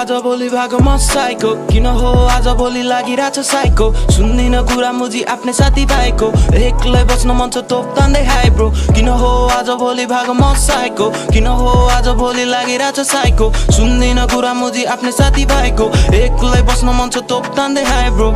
आज भोलि भागो म साइको किन हो आज भोलि लागिरहेछ साइको सुन्दिन कुरा मुजी आफ्नै साथी भाइको एक्लै बस्न मन छ तोप तान्दै हाई ब्रो किन हो आज भोलि भागो म साइको किन हो आज भोलि लागिरहेछ साइको सुन्दिन कुरा मुजी आफ्नै साथी भाइको एक्लै बस्न मन छ तोप तान्दै हाई ब्रो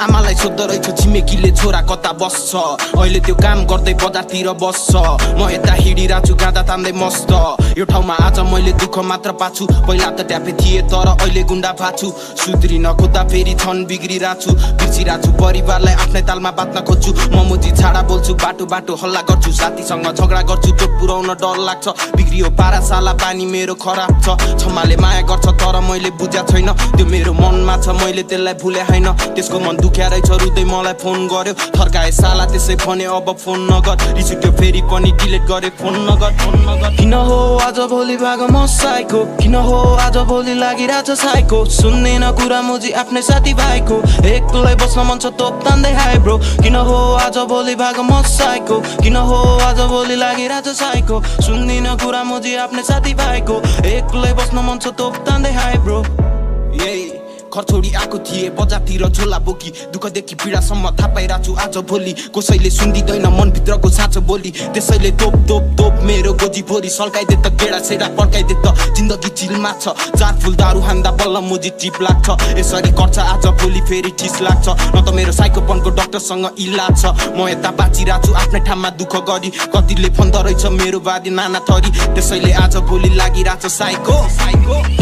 आमालाई सोध्दो रहेछ छिमेकीले छोरा कता बस्छ अहिले त्यो काम गर्दै बजारतिर बस्छ म यता हिँडिरहेको छु गाँदा तान्दै मस्त यो ठाउँमा आज मैले दुःख मात्र पाछु पहिला त ट्यापे थिए तर अहिले गुण्डा फाछु सुध्रिन खोज्दा फेरि छन् बिग्रिरहेको छु बिर्सिरहेको छु परिवारलाई आफ्नै तालमा बाँच्न खोज्छु म मुजी छाडा बोल्छु बाटो बाटो हल्ला गर्छु साथीसँग झगडा गर्छु चोट पुर्याउन डर लाग्छ बिग्रियो पारा साला पानी मेरो खराब छ क्षमाले माया गर्छ तर मैले बुझ्या छैन त्यो मेरो मनमा छ मैले त्यसलाई भुले हैन त्यसको मन दुख्या रहेछ रुँदै मलाई फोन गर्यो थर्काए साला त्यसै भने अब फोन नगर रिस उठ्यो फेरि पनि डिलिट गरे फोन नगर किन हो आज भोलि भागो म साइको किन हो आज भोलि लागिरहेछ साइको सुन्दैन कुरा मुजी आफ्नै साथी भाइको एक्लै बस्न मन छ तोप तान्दै हाई ब्रो किन हो आज भोलि भागो म साइको किन हो आज भोलि लागिरहेछ साइको सुन्दिन कुरा मुजी आफ्नै साथी भाइको एक्लै बस्न मन छ तोप तान्दै हाई ब्रो घर छोडी आएको थिए बजारतिर झोला बोकी दुःखदेखि पीडासम्म थाहा पाइरहेको छु आज भोलि कसैले सुन्दिँदैन मनभित्रको साँचो बोली त्यसैले तोप तोप तोप मेरो गोजी भोरी सल्काइदे त गेडा सेडा पड्काइदे त जिन्दगी चिलमा छ चार फुल दारू हान्दा बल्ल मुजी टिप लाग्छ यसरी गर्छ आज भोलि फेरि ठिस लाग्छ न त मेरो साइकोपनको डाक्टरसँग इलाज छ म यता बाँचिरहेको छु आफ्नै ठाउँमा दुःख गरी कतिले फन्द रहेछ मेरो बादी नाना थरी त्यसैले आज भोलि लागिरहेछ साइको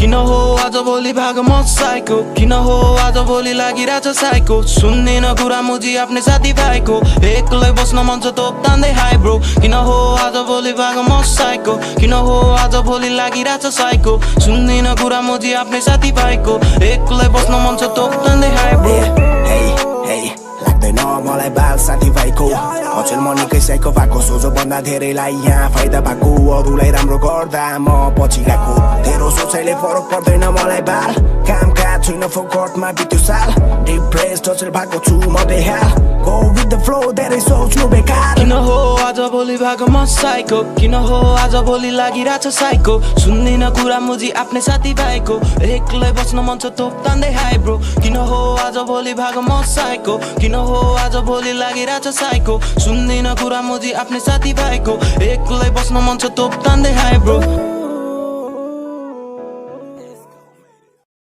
किन हो आज भोलि भागो म साइको किन हो आज भोलि लागिरहेछ साइको सुन्दिन कुरा मुजी आफ्नै साथी भाइको एक्लै बस्न मन छ तोप तान्दै हाई ब्रो किन हो आज भोलि भागो म साइको किन हो आज भोलि लागिरहेछ साइको सुन्दिन कुरा मुजी आफ्नै साथी भाइको एक्लै बस्न मन छ तोप तान्दै हाई ब्रो लाग्दैन मलाई बाल साथी भाइको अचेल म निकै साइको भएको सोझो भन्दा धेरैलाई यहाँ फाइदा भएको अरूलाई राम्रो गर्दा म पछि गएको तेरो सोचाइले फरक पर्दैन मलाई बाल काम काज छैन फोकटमा बित्यो साल डिप्रेस्ड अचेल भएको छु म बेहाल गो विथ द फ्लो धेरै सोच्नु बेकार किन हो आज भोलि भागो म साइको किन हो आज भोलि लागिरहेछ साइको सुन्दिन कुरा मुजी आफ्नै साथी भाइको एक्लै बस्न मन छ तोप तान्दै हाई ब्रो किन हो आज भोलि भागो म साइको किन हो आज भोलि लागिरहेछ साइको सुन्दिन कुरा मुजी आफ्नै साथी भाइको एक्लै बस्न मन छ तोप तान्दै हाई ब्रो